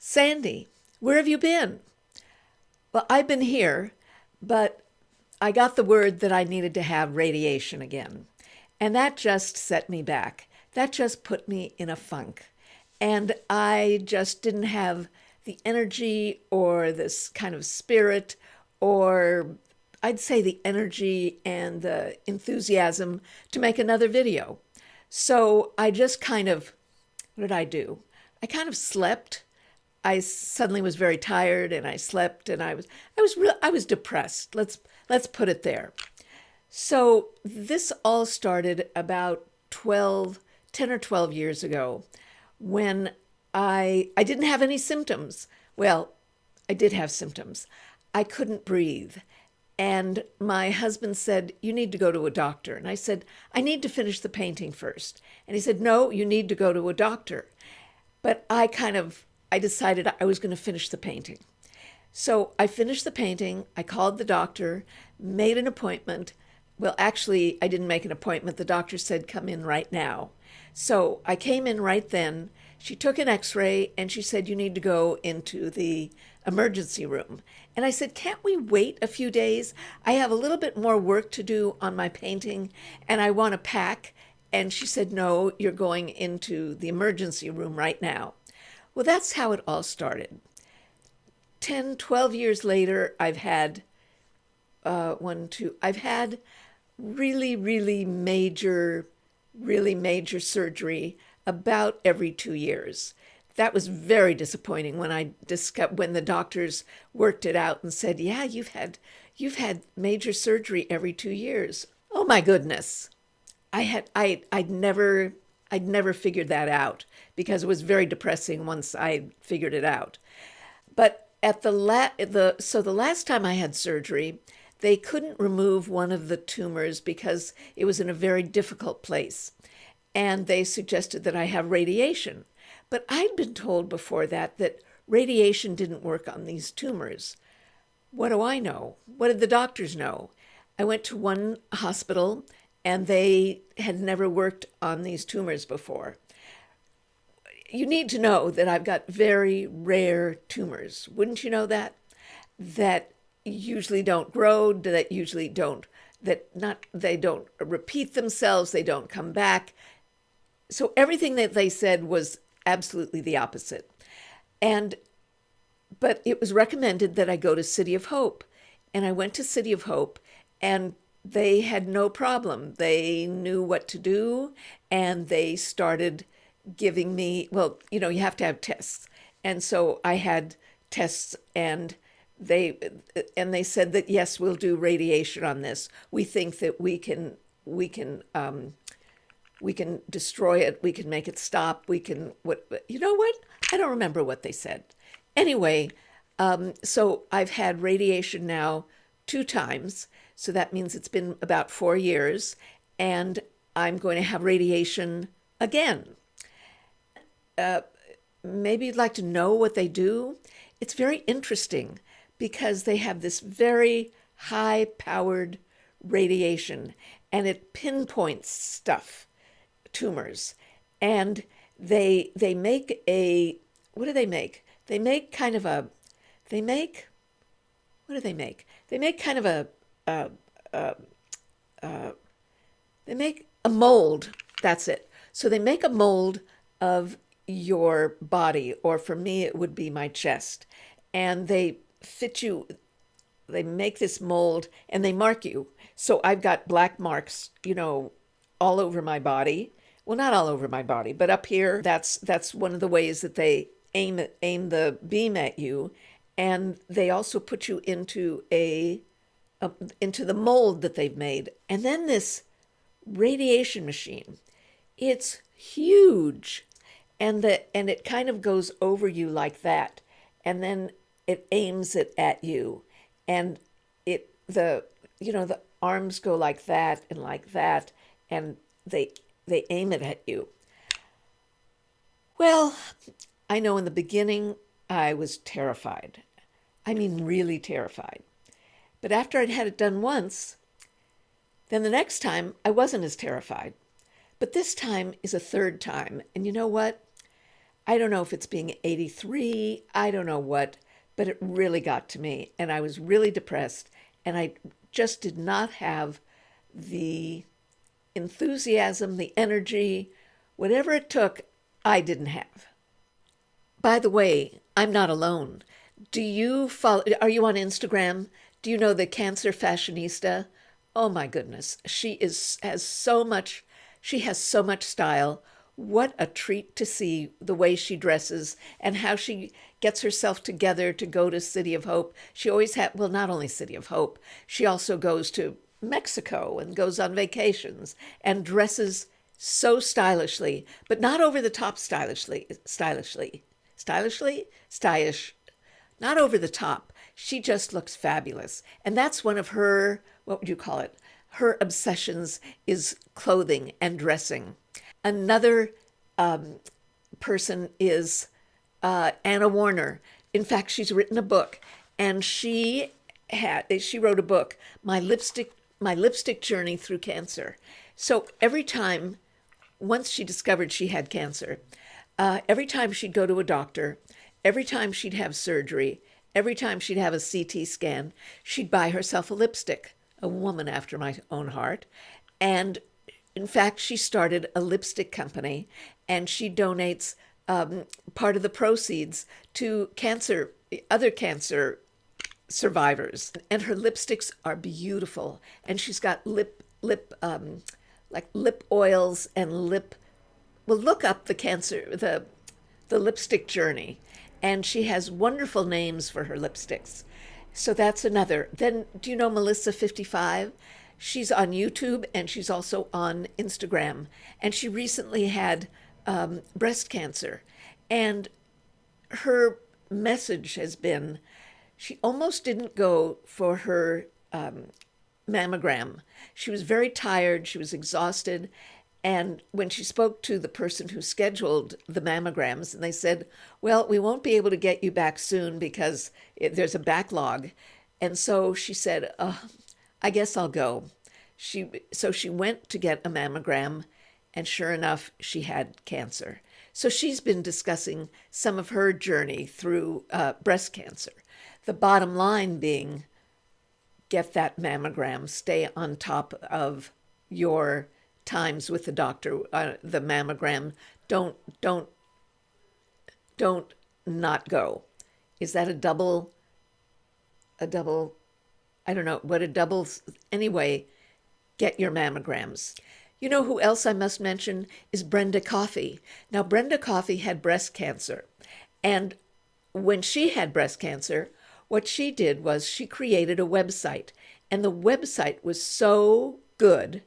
Sandy, where have you been? Well, I've been here, but I got the word that I needed to have radiation again. And that just set me back. That just put me in a funk. And I just didn't have the energy or this kind of spirit, or I'd say the energy and the enthusiasm to make another video. So I just kind of, what did I do? I kind of slept. I suddenly was very tired and I slept and I was depressed. Let's put it there. So this all started about 10 or 12 years ago when I didn't have any symptoms. Well, I did have symptoms. I couldn't breathe. And my husband said, "You need to go to a doctor." And I said, "I need to finish the painting first." And he said, "No, you need to go to a doctor." But I decided I was going to finish the painting. So I finished the painting. I called the doctor, made an appointment. Well, actually, I didn't make an appointment. The doctor said, "Come in right now." So I came in right then. She took an x-ray and she said, "You need to go into the emergency room." And I said, "Can't we wait a few days? I have a little bit more work to do on my painting and I want to pack." And she said, "No, you're going into the emergency room right now." Well, that's how it all started. 10, 12 years later, I've had really major surgery about every 2 years. That was very disappointing when the doctors worked it out and said, "Yeah, you've had major surgery every 2 years." Oh my goodness. I'd never figured that out because it was very depressing once I figured it out. But at the last time I had surgery, they couldn't remove one of the tumors because it was in a very difficult place. And they suggested that I have radiation. But I'd been told before that radiation didn't work on these tumors. What do I know? What did the doctors know? I went to one hospital and they had never worked on these tumors before. You need to know that I've got very rare tumors. Wouldn't you know that? That usually don't grow, they don't repeat themselves, they don't come back. So everything that they said was absolutely the opposite. But it was recommended that I go to City of Hope. And I went to City of Hope and they had no problem. They knew what to do and they started giving me, well, you have to have tests. And so I had tests and they said that, yes, we'll do radiation on this. We think that we can destroy it. We can make it stop. You know what? I don't remember what they said. Anyway, so I've had radiation now 2 times. So that means it's been about 4 years. And I'm going to have radiation again. Maybe you'd like to know what they do. It's very interesting because they have this very high-powered radiation and it pinpoints tumors. And they make what do they make? They make kind of a, they make, what do they make? They make kind of a they make a mold. That's it. So they make a mold of your body, or for me, it would be my chest. And they make this mold and they mark you. So I've got black marks, all over my body. Well, not all over my body, but up here, that's one of the ways that they aim the beam at you. And they also put you into into the mold that they've made. And then this radiation machine, it's huge. And it kind of goes over you like that. And then it aims it at you. And the arms go like that, and they aim it at you. Well, I know in the beginning I was terrified. I mean, really terrified. But after I'd had it done once, then the next time I wasn't as terrified. But this time is a third time. And you know what? I don't know if it's being 83, I don't know what, but it really got to me. And I was really depressed. And I just did not have the enthusiasm, the energy, whatever it took, I didn't have. By the way, I'm not alone. Do you follow, are you on Instagram? Do you know the Cancer Fashionista? Oh my goodness. She has so much style. What a treat to see the way she dresses and how she gets herself together to go to City of Hope. She always had, well, not only City of Hope, she also goes to Mexico and goes on vacations and dresses so stylishly, but not over the top stylish, not over the top. She just looks fabulous. And that's one of her, what would you call it? Her obsessions is clothing and dressing. Another person is Anna Warner. In fact, she's written a book, and she wrote a book, My Lipstick Journey Through Cancer. So every time, once she discovered she had cancer, every time she'd go to a doctor, every time she'd have surgery, every time she'd have a CT scan, she'd buy herself a lipstick, a woman after my own heart. And in fact, she started a lipstick company, and she donates part of the proceeds to other cancer survivors. And her lipsticks are beautiful. And she's got like lip oils and well, look up the lipstick journey. And she has wonderful names for her lipsticks. So that's another. Then, do you know Melissa 55? She's on YouTube and she's also on Instagram. And she recently had breast cancer. And her message has been she almost didn't go for her mammogram. She was very tired, she was exhausted. And when she spoke to the person who scheduled the mammograms, and they said, well, we won't be able to get you back soon because there's a backlog. And so she said, I guess I'll go. So she went to get a mammogram, and sure enough, she had cancer. So she's been discussing some of her journey through breast cancer. The bottom line being, get that mammogram, stay on top of your times with the doctor, the mammogram. Don't not go. Is that a double? I don't know what a double. Anyway, get your mammograms. You know who else I must mention is Brenda Coffey. Now, Brenda Coffey had breast cancer. And when she had breast cancer, what she did was she created a website. And the website was so good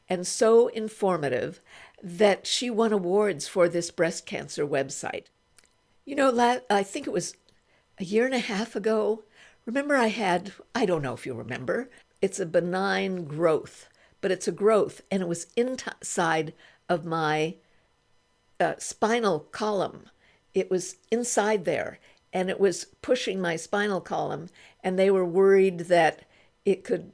and so informative that she won awards for this breast cancer website. You know, I think it was a year and a half ago. Remember I don't know if you remember, it's a benign growth, but it's a growth, and it was inside of my spinal column. It was inside there, and it was pushing my spinal column, and they were worried that it could,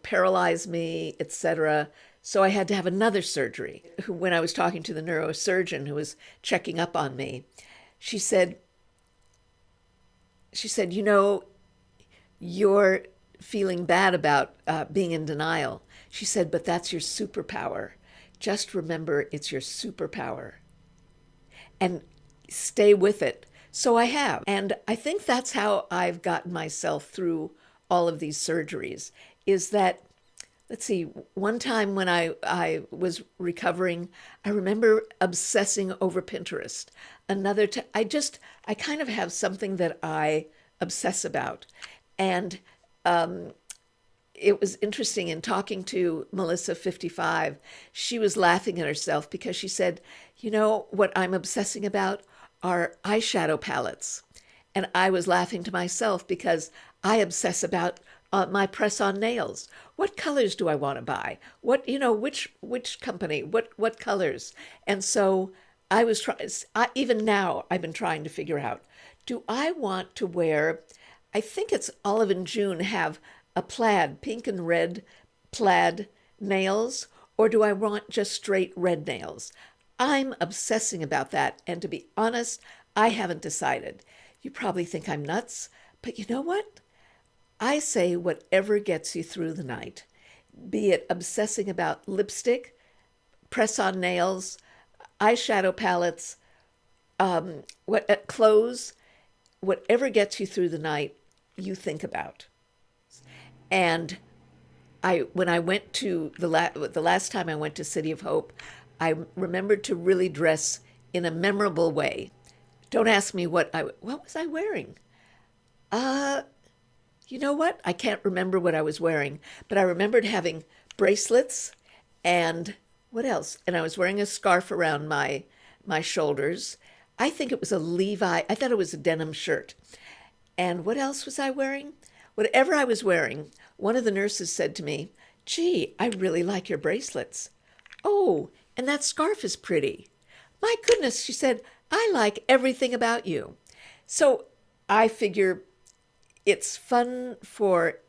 paralyze me, etc. So I had to have another surgery. When I was talking to the neurosurgeon who was checking up on me, she said, you're feeling bad about being in denial. She said, but that's your superpower. Just remember it's your superpower. And stay with it. So I have. And I think that's how I've gotten myself through all of these surgeries, is that, let's see, one time when I was recovering, I remember obsessing over Pinterest. I kind of have something that I obsess about. And it was interesting in talking to Melissa 55, she was laughing at herself because she said, what I'm obsessing about are eyeshadow palettes. And I was laughing to myself because I obsess about my press-on nails. What colors do I want to buy? What, which company, what colors? And so I was even now I've been trying to figure out, do I want to wear, I think it's Olive and June have a plaid, pink and red plaid nails, or do I want just straight red nails? I'm obsessing about that. And to be honest, I haven't decided. You probably think I'm nuts, but you know what? I say whatever gets you through the night, be it obsessing about lipstick, press on nails, eyeshadow palettes, clothes, whatever gets you through the night, you think about. And when I went to the last time I went to City of Hope, I remembered to really dress in a memorable way. Don't ask me what was I wearing. Uh, you know what? I can't remember what I was wearing, but I remembered having bracelets and what else? And I was wearing a scarf around my shoulders. I think it was a Levi. I thought it was a denim shirt. And what else was I wearing? Whatever I was wearing, one of the nurses said to me, "Gee, I really like your bracelets." "Oh, and that scarf is pretty." "My goodness," she said, "I like everything about you." So I figure it's fun for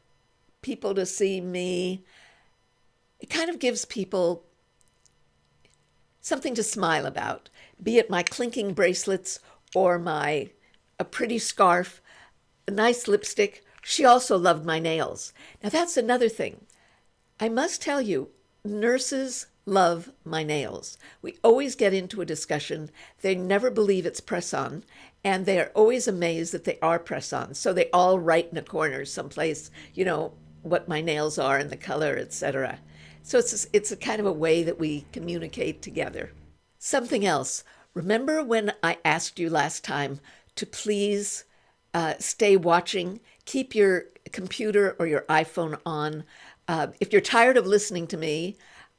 people to see me. It kind of gives people something to smile about, be it my clinking bracelets or a pretty scarf, a nice lipstick. She also loved my nails. Now that's another thing. I must tell you, nurses love my nails. We always get into a discussion. They never believe it's press-on, and they are always amazed that they are press-on. So they all write in a corner someplace, what my nails are and the color, etc. So it's a kind of a way that we communicate together. Something else. Remember when I asked you last time to please stay watching, keep your computer or your iPhone on. If you're tired of listening to me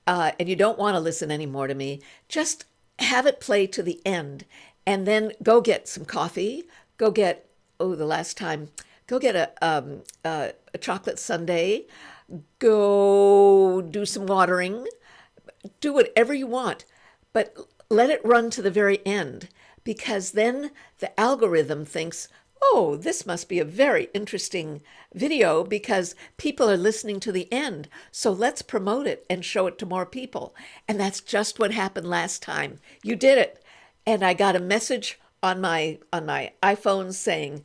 and you don't want to listen anymore to me, just have it play to the end and then go get some coffee. Go get, the last time, go get a chocolate sundae. Go do some watering. Do whatever you want, but let it run to the very end, because then the algorithm thinks, "Oh, this must be a very interesting video because people are listening to the end. So let's promote it and show it to more people." And that's just what happened last time. You did it. And I got a message on my iPhone saying,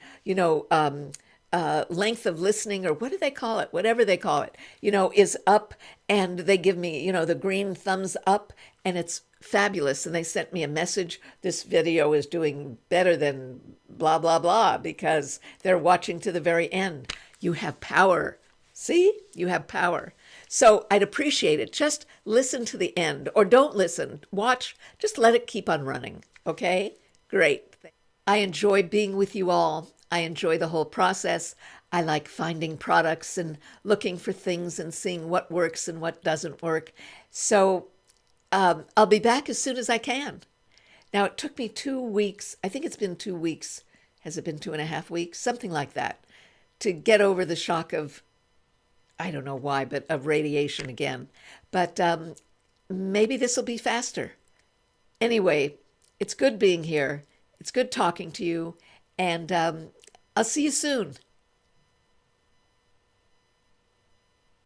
length of listening, or what do they call it? Whatever they call it, is up. And they give me, the green thumbs up, and it's fabulous. And they sent me a message. This video is doing better than blah, blah, blah, because they're watching to the very end. You have power. See, you have power. So I'd appreciate it. Just listen to the end, or don't listen. Watch. Just let it keep on running. Okay? Great. I enjoy being with you all. I enjoy the whole process. I like finding products and looking for things and seeing what works and what doesn't work. So I'll be back as soon as I can. Now, it took me 2 weeks. I think it's been 2 weeks. Has it been 2.5 weeks? Something like that, to get over the shock of, I don't know why, but of radiation again. But maybe this will be faster. Anyway, it's good being here. It's good talking to you. And I'll see you soon.